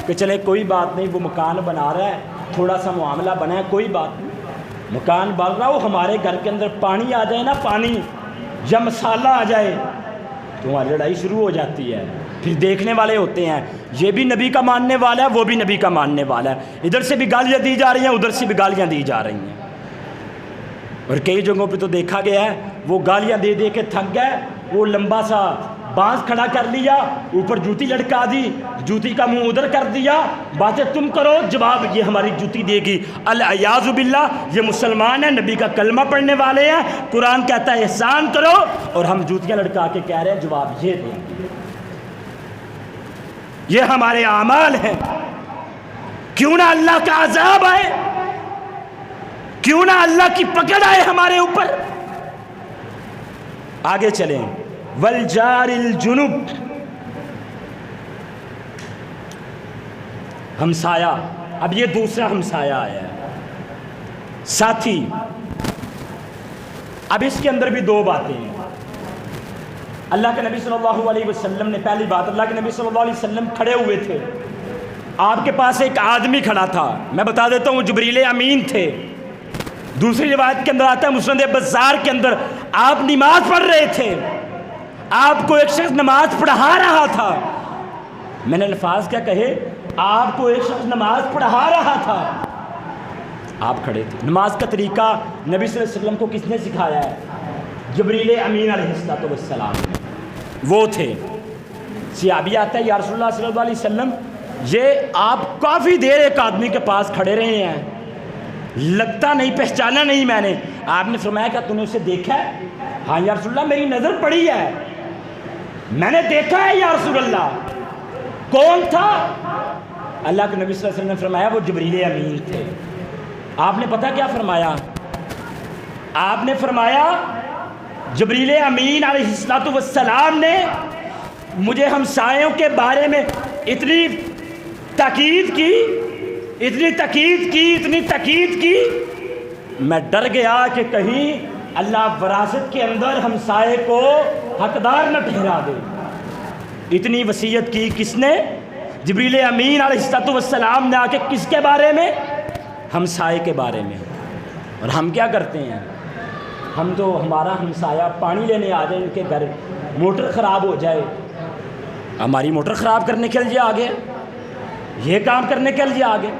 کہ چلے کوئی بات نہیں، وہ مکان بنا رہا ہے، تھوڑا سا معاملہ بنا ہے، کوئی بات نہیں، مکان بن رہا ہو، ہمارے گھر کے اندر پانی آ جائے نا، پانی یا مسالہ آ جائے تو ہماری لڑائی شروع ہو جاتی ہے۔ پھر دیکھنے والے ہوتے ہیں، یہ بھی نبی کا ماننے والا ہے، وہ بھی نبی کا ماننے والا ہے، ادھر سے بھی گالیاں دی جا رہی ہیں، ادھر سے بھی گالیاں دی جا رہی ہیں، اور کئی جگہوں پہ تو دیکھا گیا ہے وہ گالیاں دے دے کے تھک گئے، وہ لمبا سا بانس کھڑا کر لیا، اوپر جوتی لٹکا دی، جوتی کا منہ ادھر کر دیا، باتیں تم کرو، جواب یہ ہماری جوتی دے گی۔ الیاذ باللہ، یہ مسلمان ہیں، نبی کا کلمہ پڑھنے والے ہیں، قرآن کہتا ہے احسان کرو، اور ہم جوتیاں لٹکا کے کہہ رہے ہیں جواب یہ دیں گے۔ یہ ہمارے اعمال ہیں۔ کیوں نہ اللہ کا عذاب آئے، کیوں نہ اللہ کی پکڑ آئے ہمارے اوپر۔ آگے چلیں، والجار الجنب، ہمسایہ، اب یہ دوسرا ہمسایہ آیا ہے، ساتھی۔ اب اس کے اندر بھی 2 باتیں ہیں۔ اللہ کے نبی صلی اللہ علیہ وسلم نے، پہلی بات، اللہ کے نبی صلی اللہ علیہ وسلم کھڑے ہوئے تھے، آپ کے پاس ایک آدمی کھڑا تھا، میں بتا دیتا ہوں وہ جبریل امین تھے۔ دوسری روایت کے اندر آتا ہے مسند بزار کے اندر، آپ نماز پڑھ رہے تھے، آپ کو ایک شخص نماز پڑھا رہا تھا۔ میں نے الفاظ کیا کہے؟ آپ کو ایک شخص نماز پڑھا رہا تھا، آپ کھڑے تھے۔ نماز کا طریقہ نبی صلی اللہ علیہ وسلم کو کس نے سکھایا ہے؟ جبریل امین علیہ السلام، وہ تھے۔ صحابی آتا ہے یا رسول اللہ صلی اللہ علیہ وسلم، یہ آپ کافی دیر ایک آدمی کے پاس کھڑے رہے ہیں، لگتا نہیں، پہچانا نہیں میں نے۔ آپ نے فرمایا کیا تم نے اسے دیکھا ہے؟ ہاں یا رسول اللہ، میری نظر پڑی ہے، میں نے دیکھا ہے یا رسول اللہ۔ کون تھا؟ اللہ کے نبی صلی اللہ علیہ وسلم نے فرمایا وہ جبریل امین تھے۔ آپ نے پتہ کیا فرمایا؟ آپ نے فرمایا جبریل امین علیہ السلام نے مجھے ہمسایوں کے بارے میں اتنی تاکید کی، اتنی تاکید کی، میں ڈر گیا کہ کہیں اللہ وراثت کے اندر ہمسائے کو حقدار نہ ٹھہرا دے۔ اتنی وصیت کی کس نے؟ جبریل امین علیہ السلام نے آ کے کس کے بارے میں؟ ہمسائے کے بارے میں۔ اور ہم کیا کرتے ہیں؟ ہم تو ہمارا ہمسایہ پانی لینے آ جائے ان کے گھر، موٹر خراب ہو جائے، ہماری موٹر خراب کرنے کے لیے آگے، یہ کام کرنے کے لیے آگے۔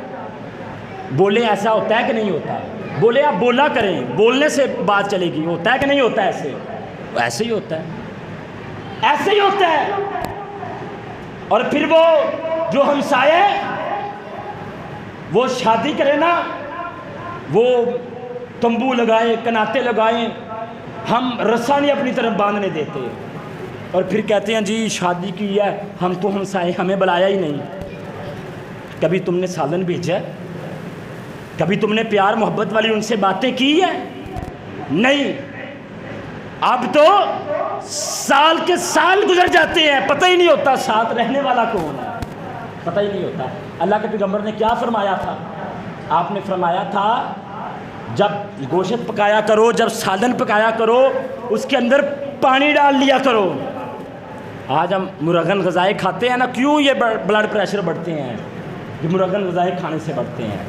بولے ایسا ہوتا ہے کہ نہیں ہوتا؟ بولے آپ بولا کریں، بولنے سے بات چلے گی، ہوتا ہے کہ نہیں ہوتا؟ ایسے ہی ہوتا ہے، ایسے ہی ہوتا ہے۔ اور پھر وہ جو ہمسایہ وہ شادی کرے نا، وہ تمبو لگائیں، کناتے لگائیں، ہم رسا نہیں اپنی طرف باندھنے دیتے، اور پھر کہتے ہیں جی شادی کی ہے، ہم تو ہمسائے، ہمیں بلایا ہی نہیں۔ کبھی تم نے سالن بھیجا ہے؟ کبھی تم نے پیار محبت والی ان سے باتیں کی ہے؟ نہیں۔ اب تو سال کے سال گزر جاتے ہیں، پتہ ہی نہیں ہوتا ساتھ رہنے والا کون ہے، پتہ ہی نہیں ہوتا۔ اللہ کے پیغمبر نے کیا فرمایا تھا؟ آپ نے فرمایا تھا جب گوشت پکایا کرو، جب سالن پکایا کرو، اس کے اندر پانی ڈال لیا کرو۔ آج ہم مرغن غذائیں کھاتے ہیں نا، کیوں یہ بلڈ پریشر بڑھتے ہیں؟ یہ مرغن غذائیں کھانے سے بڑھتے ہیں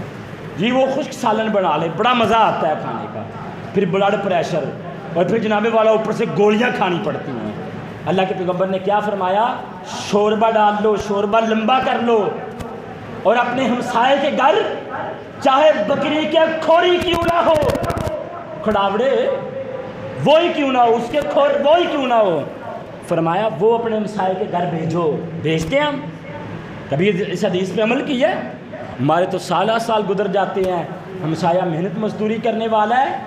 جی۔ وہ خشک سالن بنا لے، بڑا مزہ آتا ہے کھانے کا، پھر بلڈ پریشر، اور پھر جناب والا اوپر سے گولیاں کھانی پڑتی ہیں۔ اللہ کے پیغمبر نے کیا فرمایا؟ شوربہ ڈال لو، شوربہ لمبا کر لو، اور اپنے ہمسائے کے گھر چاہے بکری کے کھوری کیوں نہ ہو، کھڑاوڑے وہی کیوں نہ ہو، اس کے کھور وہی کیوں نہ ہو، فرمایا وہ اپنے ہمسائے کے گھر بھیجو۔ بھیجتے ہیں ہم؟ کبھی اس حدیث پہ عمل کی ہے؟ ہمارے تو سالہ سال گزر جاتے ہیں، ہمسایہ محنت مزدوری کرنے والا ہے،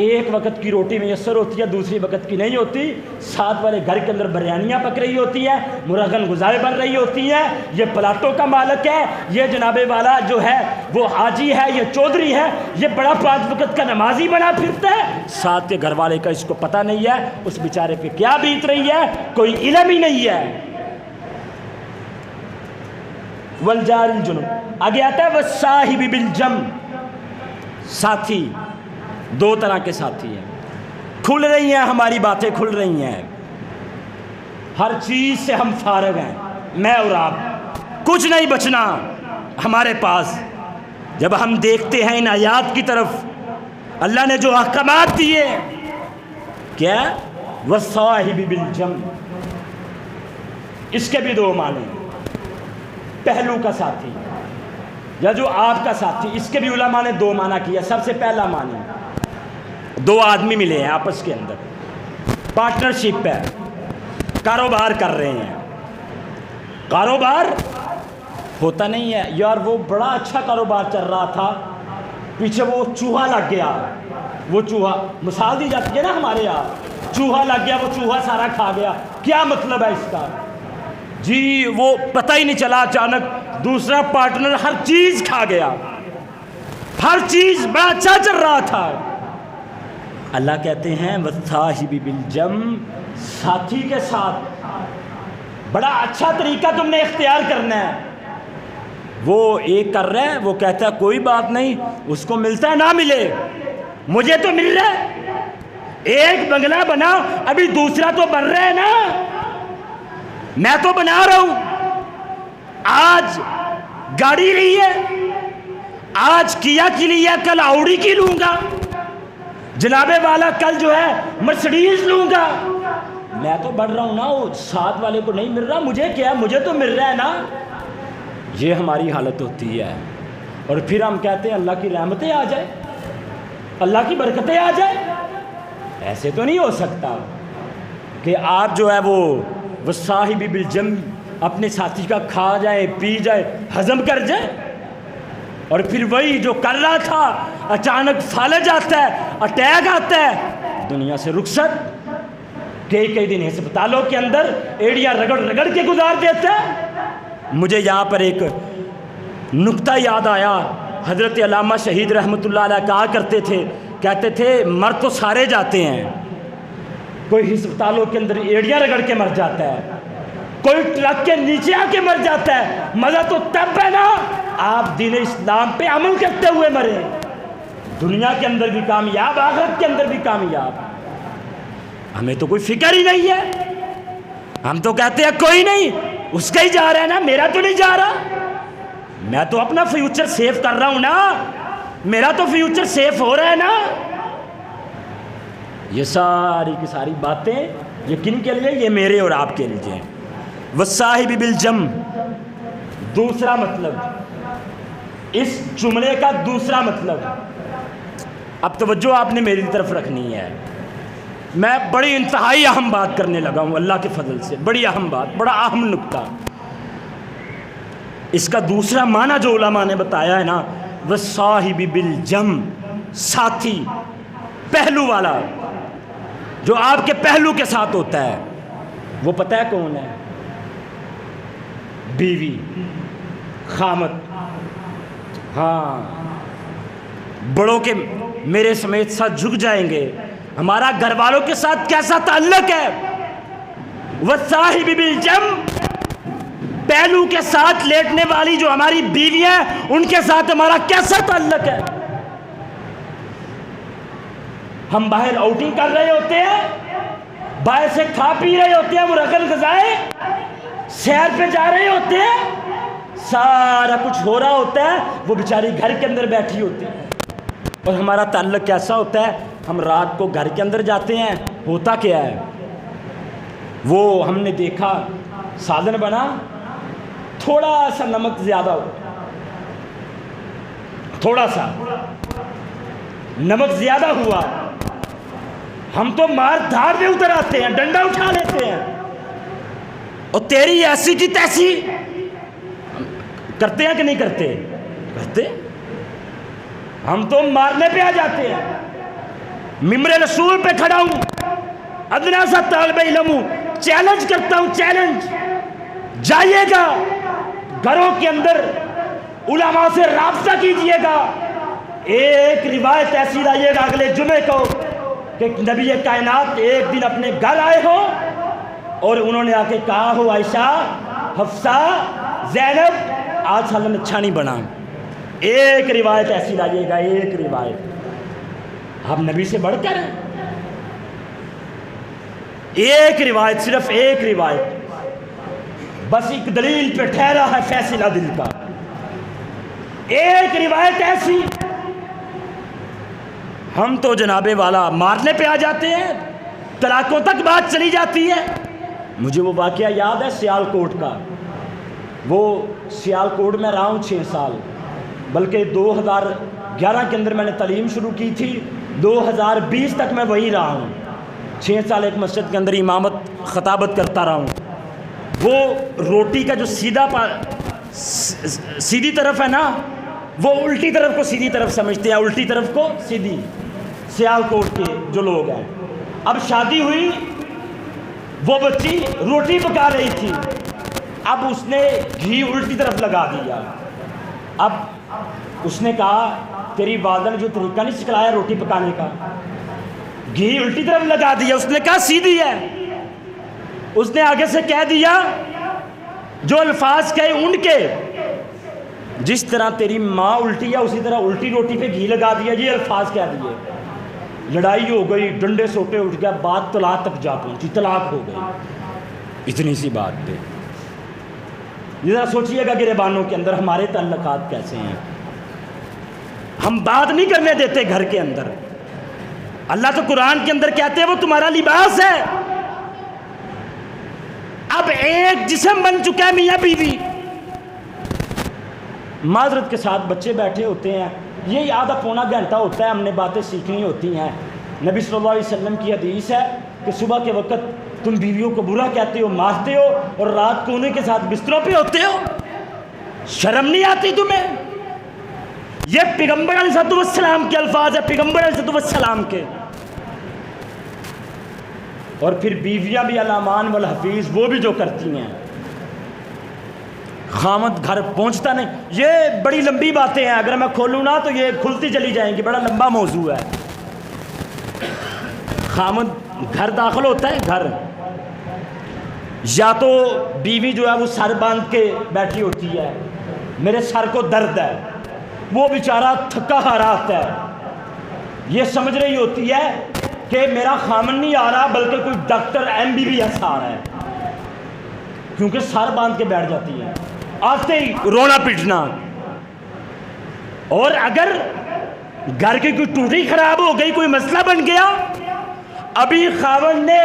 ایک وقت کی روٹی میسر ہوتی ہے، دوسری وقت کی نہیں ہوتی، ساتھ والے گھر کے اندر بریانیاں پک رہی ہوتی ہیں، مرغن غذائیں بن رہی ہوتی ہیں، یہ پلاٹوں کا مالک ہے، یہ جناب والا جو ہے وہ حاجی ہے، یہ چودھری ہے، یہ بڑا 5 وقت کا نمازی بنا پھرتا ہے، ساتھ کے گھر والے کا اس کو پتہ نہیں ہے اس بیچارے پہ کیا بیت رہی ہے، کوئی علم ہی نہیں ہے۔ والجار الجنب، آگے آتا ہے والصاحب بالجنب، ساتھی، دو طرح کے ساتھی ہیں۔ کھل رہی ہیں ہماری باتیں، کھل رہی ہیں، ہر چیز سے ہم فارغ ہیں، میں اور آپ، کچھ نہیں بچنا ہمارے پاس۔ جب ہم دیکھتے ہیں ان آیات کی طرف، اللہ نے جو احکامات دیے، کیا والصاحب بالجنب، اس کے بھی 2 معنی، پہلو کا ساتھی یا جو آپ کا ساتھی، اس کے بھی علماء نے 2 معنی کیا۔ سب سے پہلا معنی، 2 آدمی ملے ہیں آپس کے اندر، پارٹنرشپ ہے، کاروبار کر رہے ہیں۔ کاروبار ہوتا نہیں ہے یار، وہ بڑا اچھا کاروبار چل رہا تھا، پیچھے وہ چوہا لگ گیا، وہ چوہا مثال دی جاتی ہے نا ہمارے یہاں، چوہا لگ گیا، وہ چوہا سارا کھا گیا، کیا مطلب ہے اس کا جی؟ وہ پتہ ہی نہیں چلا، اچانک دوسرا پارٹنر ہر چیز کھا گیا، ہر چیز بڑا اچھا چل رہا تھا۔ اللہ کہتے ہیں والصاحب بالجنب، ساتھی کے ساتھ بڑا اچھا طریقہ تم نے اختیار کرنا ہے۔ وہ ایک کر رہا ہے، وہ کہتا ہے کوئی بات نہیں، اس کو ملتا ہے نہ ملے، مجھے تو مل رہا ہے، ایک بنگلہ بنا، ابھی دوسرا تو بن رہا ہے نا، میں تو بنا رہا ہوں، آج گاڑی لی ہے، آج کیا کی لی ہے، کل آؤڈی کی لوں گا، جناب والا کل جو ہے مرسڈیز لوں گا، میں تو بڑھ رہا ہوں نا، وہ ساتھ والے کو نہیں مل رہا، مجھے کیا، مجھے تو مل رہا ہے نا۔ یہ ہماری حالت ہوتی ہے، اور پھر ہم کہتے ہیں اللہ کی رحمتیں آ جائے، اللہ کی برکتیں آ جائے۔ ایسے تو نہیں ہو سکتا کہ آپ جو ہے وہ صاحب بالجنب اپنے ساتھی کا کھا جائے، پی جائے، ہضم کر جائے، اور پھر وہی جو کر رہا تھا اچانک فالج آتا ہے، اٹیک آتا ہے، دنیا سے رخصت، کئی دن ہسپتالوں کے اندر ایڑیاں رگڑ رگڑ کے گزار دیتا ہے۔ مجھے یہاں پر ایک نکتہ یاد آیا، حضرت علامہ شہید رحمۃ اللہ علیہ کہا کرتے تھے، کہتے تھے مر تو سارے جاتے ہیں، کوئی ہسپتالوں کے اندر ایڑیاں رگڑ کے مر جاتا ہے، کوئی ٹرک کے نیچے آ کے مر جاتا ہے، مزہ تو تب ہے نا آپ دین اسلام پہ عمل کرتے ہوئے مرے، دنیا کے اندر بھی کامیاب، آخرت کے اندر بھی کامیاب۔ ہمیں تو کوئی فکر ہی نہیں ہے، ہم تو کہتے ہیں کوئی نہیں، اس کا ہی جا رہا ہے نا، میرا تو نہیں جا رہا، میں تو اپنا فیوچر سیف کر رہا ہوں نا، میرا تو فیوچر سیف ہو رہا ہے نا۔ یہ ساری کی ساری باتیں یہ کن کے لیے؟ یہ میرے اور آپ کے لیے۔ والصاحب بالجنب، دوسرا مطلب اس جملے کا، دوسرا مطلب، اب توجہ آپ نے میری طرف رکھنی ہے، میں بڑی انتہائی اہم بات کرنے لگا ہوں اللہ کے فضل سے، بڑی اہم بات، بڑا اہم نکتہ۔ اس کا دوسرا معنی جو علماء نے بتایا ہے نا، والصاحب بالجنب، ساتھی، پہلو والا، جو آپ کے پہلو کے ساتھ ہوتا ہے، وہ پتہ ہے کون ہے؟ بیوی، خامد۔ ہاں، بڑوں کے میرے سمیت ساتھ جھک جائیں گے، ہمارا گھر والوں کے ساتھ کیسا تعلق ہے؟ والصاحب بالجنب، پہلو کے ساتھ لیٹنے والی جو ہماری بیویاں، ان کے ساتھ ہمارا کیسا تعلق ہے؟ ہم باہر آؤٹنگ کر رہے ہوتے ہیں، باہر سے کھا پی رہے ہوتے ہیں، مرغن غذائیں، سیر پہ جا رہے ہوتے ہیں، سارا کچھ ہو رہا ہوتا ہے، وہ بیچاری گھر کے اندر بیٹھی ہوتی ہے۔ اور ہمارا تعلق کیسا ہوتا ہے؟ ہم رات کو گھر کے اندر جاتے ہیں، ہوتا کیا ہے؟ وہ ہم نے دیکھا سالن بنا، تھوڑا سا نمک زیادہ ہو، تھوڑا سا نمک زیادہ ہوا، ہم تو مار دھاڑ میں اتر آتے ہیں، ڈنڈا اٹھا لیتے ہیں، اور تیری ایسی کی تیسی کرتے ہیں کہ نہیں کرتے؟ کرتے۔ ہم تو مارنے پہ آ جاتے ہیں۔ ممبر رسول پہ کھڑا ہوں، ادنا سا طالب علم ہوں، چیلنج کرتا ہوں، چیلنج، جائیے گا گھروں کے اندر، علماء سے رابطہ کیجئے گا، ایک روایت ایسی لائیے گا اگلے جمعے کو کہ نبی کائنات ایک دن اپنے گھر آئے ہو اور انہوں نے آ کے کہا ہو عائشہ، حفصہ، زینب آج سالن اچھا نہیں بنا۔ ایک روایت ایسی لائیے گا، ایک روایت، آپ نبی سے بڑھ کر ہیں۔ ایک روایت، صرف ایک روایت، بس ایک دلیل پہ ٹھہرا ہے فیصلہ دل کا، ایک روایت ایسی، ہم تو جناب والا مارنے پہ آ جاتے ہیں، طلاقوں تک بات چلی جاتی ہے۔ مجھے وہ واقعہ یاد ہے سیال کوٹ کا، وہ سیال کوٹ میں رہا ہوں 6 سال، بلکہ 2011 کے اندر میں نے تعلیم شروع کی تھی، 2020 تک میں وہی رہا ہوں، 6 سال ایک مسجد کے اندر امامت خطابت کرتا رہا ہوں۔ وہ روٹی کا جو سیدھی طرف ہے نا، وہ الٹی طرف کو سیدھی طرف سمجھتے ہیں، الٹی طرف کو سیدھی، سیال کوٹ کے جو لوگ ہیں۔ اب شادی ہوئی، وہ بچی روٹی پکا رہی تھی، اب اس نے گھی الٹی طرف لگا دیا۔ اب اس نے کہا تیری والدہ نے جو طریقہ نہیں سکھلایا روٹی پکانے کا، گھی الٹی طرف لگا دیا۔ اس نے کہا سیدھی ہے۔ اس نے آگے سے کہہ دیا جو الفاظ کہے ان کے، جس طرح تیری ماں الٹی ہے اسی طرح الٹی روٹی پہ گھی لگا دیا، یہ الفاظ کہہ دیے۔ لڑائی ہو گئی، ڈنڈے سوٹے اٹھ گیا، بات طلاق تک جا پہنچی، طلاق ہو گئی اتنی سی بات پہ۔ ذرا سوچئے گا گریبانوں کے اندر ہمارے تعلقات کیسے ہیں۔ ہم بات نہیں کرنے دیتے گھر کے اندر۔ اللہ تو قرآن کے اندر کہتے ہیں وہ تمہارا لباس ہے۔ اب ایک جسم بن چکا ہے میاں بیوی، معذرت کے ساتھ بچے بیٹھے ہوتے ہیں، یہی آدھا پونا گھنٹہ ہوتا ہے، ہم نے باتیں سیکھنی ہوتی ہیں۔ نبی صلی اللہ علیہ وسلم کی حدیث ہے کہ صبح کے وقت تم بیویوں کو برا کہتے ہو، مارتے ہو، اور رات کو انہیں کے ساتھ بستروں پہ ہوتے ہو، شرم نہیں آتی تمہیں؟ یہ پیغمبر علیہ السلام کے الفاظ ہے، پیغمبر علیہ السلام کے۔ اور پھر بیویاں بھی الامان والحفیظ، وہ بھی جو کرتی ہیں، خامد گھر پہنچتا نہیں۔ یہ بڑی لمبی باتیں ہیں، اگر میں کھولوں نا تو یہ کھلتی چلی جائیں گی، بڑا لمبا موضوع ہے۔ خامد گھر داخل ہوتا ہے، گھر، یا تو بیوی جو ہے وہ سر باندھ کے بیٹھی ہوتی ہے، میرے سر کو درد ہے، وہ بیچارہ تھکا ہارا آتا ہے، یہ سمجھ رہی ہوتی ہے کہ میرا خامن نہیں آ رہا بلکہ کوئی ڈاکٹر MBBS آ رہا ہے، کیونکہ سر باندھ کے بیٹھ جاتی ہے، آتے ہی رونا پیٹنا۔ اور اگر گھر کی کوئی ٹوٹی خراب ہو گئی، کوئی مسئلہ بن گیا، ابھی خامن نے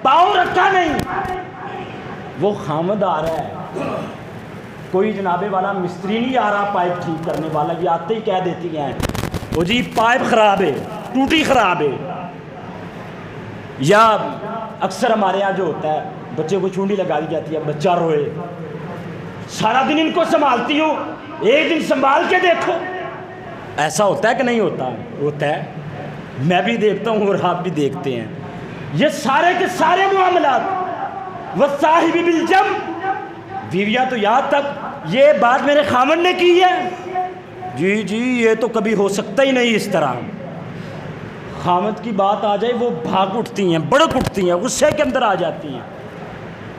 پاؤں رکھا نہیں، وہ خامد آ رہا ہے، کوئی جناب والا مستری نہیں آ رہا پائپ ٹھیک کرنے والا، یہ آتے ہی کہہ دیتی ہیں وہ جی پائپ خراب ہے، ٹوٹی خراب ہے۔ یا اکثر ہمارے یہاں جو ہوتا ہے بچے کو چونڈی لگا دی جاتی ہے، بچہ روئے، سارا دن ان کو سنبھالتی ہوں، ایک دن سنبھال کے دیکھو۔ ایسا ہوتا ہے کہ نہیں ہوتا؟ ہوتا ہے، میں بھی دیکھتا ہوں اور آپ بھی دیکھتے ہیں۔ یہ سارے کے سارے معاملات والصاحب بالجنب، بیویاں تو یہاں تک یہ بات میرے خامن نے کی ہے، جی یہ تو کبھی ہو سکتا ہی نہیں اس طرح۔ خامد کی بات آ جائے وہ بھاگ اٹھتی ہیں، بڑک اٹھتی ہیں، غصے کے اندر آ جاتی ہیں۔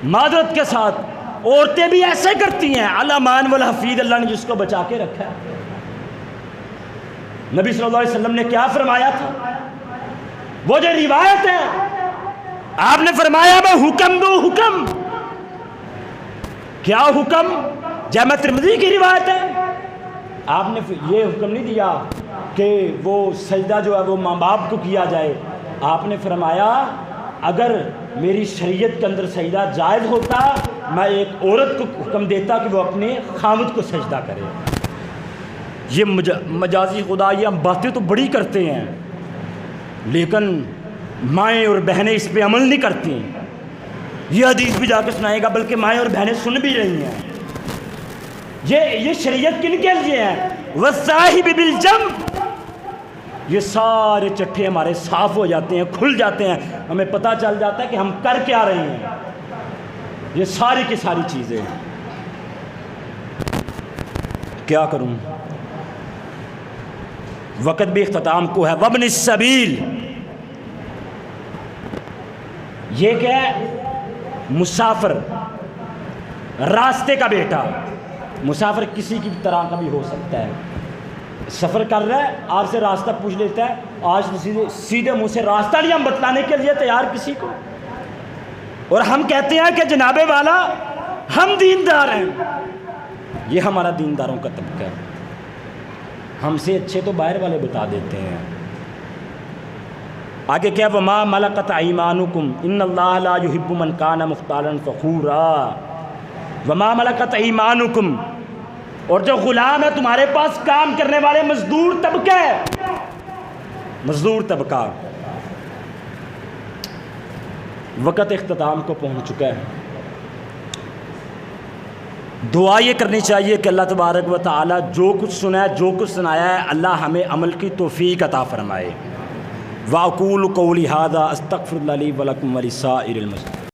معذرت کے ساتھ عورتیں بھی ایسے کرتی ہیں، الامان والحفیظ، اللہ نے جس کو بچا کے رکھا ہے۔ نبی صلی اللہ علیہ وسلم نے کیا فرمایا تھا؟ وہ جو روایت ہے آپ نے فرمایا میں حکم دوں حکم، کیا حکم؟ جامع ترمذی کی روایت ہے، آپ نے یہ حکم نہیں دیا کہ وہ سجدہ جو ہے وہ ماں باپ کو کیا جائے، آپ نے فرمایا اگر میری شریعت کے اندر سجدہ جائز ہوتا میں ایک عورت کو حکم دیتا کہ وہ اپنے خاوند کو سجدہ کرے۔ یہ مجازی خدا، یہ ہم باتیں تو بڑی کرتے ہیں لیکن مائیں اور بہنیں اس پہ عمل نہیں کرتی۔ یہ حدیث بھی جا کے سنائے گا، بلکہ مائیں اور بہنیں سن بھی رہی ہیں۔ یہ شریعت کن کے لیے ہے؟ وَالصَّاحِبِ بِالْجَنْبِ، یہ سارے چٹھے ہمارے صاف ہو جاتے ہیں، کھل جاتے ہیں، ہمیں پتہ چل جاتا ہے کہ ہم کر کیا رہے ہیں۔ یہ ساری کی ساری چیزیں کیا کروں؟ وقت بھی اختتام کو ہے۔ وابن السبیل، یہ کیا ہے؟ مسافر، راستے کا بیٹا۔ مسافر کسی کی طرح کا بھی ہو سکتا ہے، سفر کر رہا ہے، آپ سے راستہ پوچھ لیتا ہے، آج سیدھے منہ سے راستہ نہیں ہم بتلانے کے لیے تیار کسی کو، اور ہم کہتے ہیں کہ جناب والا ہم دیندار ہیں۔ یہ ہمارا دینداروں کا طبقہ ہے، ہم سے اچھے تو باہر والے بتا دیتے ہیں۔ آگے کیا؟ وما ملکت ایمانکم ان اللہ لا یحب من کان مختالا فخورا۔ وما ملکت ایمانکم، اور جو غلام ہے تمہارے پاس کام کرنے والے مزدور طبقہ ہے، مزدور طبقہ۔ وقت اختتام کو پہنچ چکا ہے۔ دعا یہ کرنی چاہیے کہ اللہ تبارک و تعالی جو کچھ سنا ہے، جو کچھ سنایا ہے، اللہ ہمیں عمل کی توفیق عطا فرمائے۔ وَأَقُولُ قَوْلِي هَذَا أَسْتَغْفِرُ اللَّهَ لِي وَلَكُمْ وَلِسَائِرِ الْمُسْلِمِينَ۔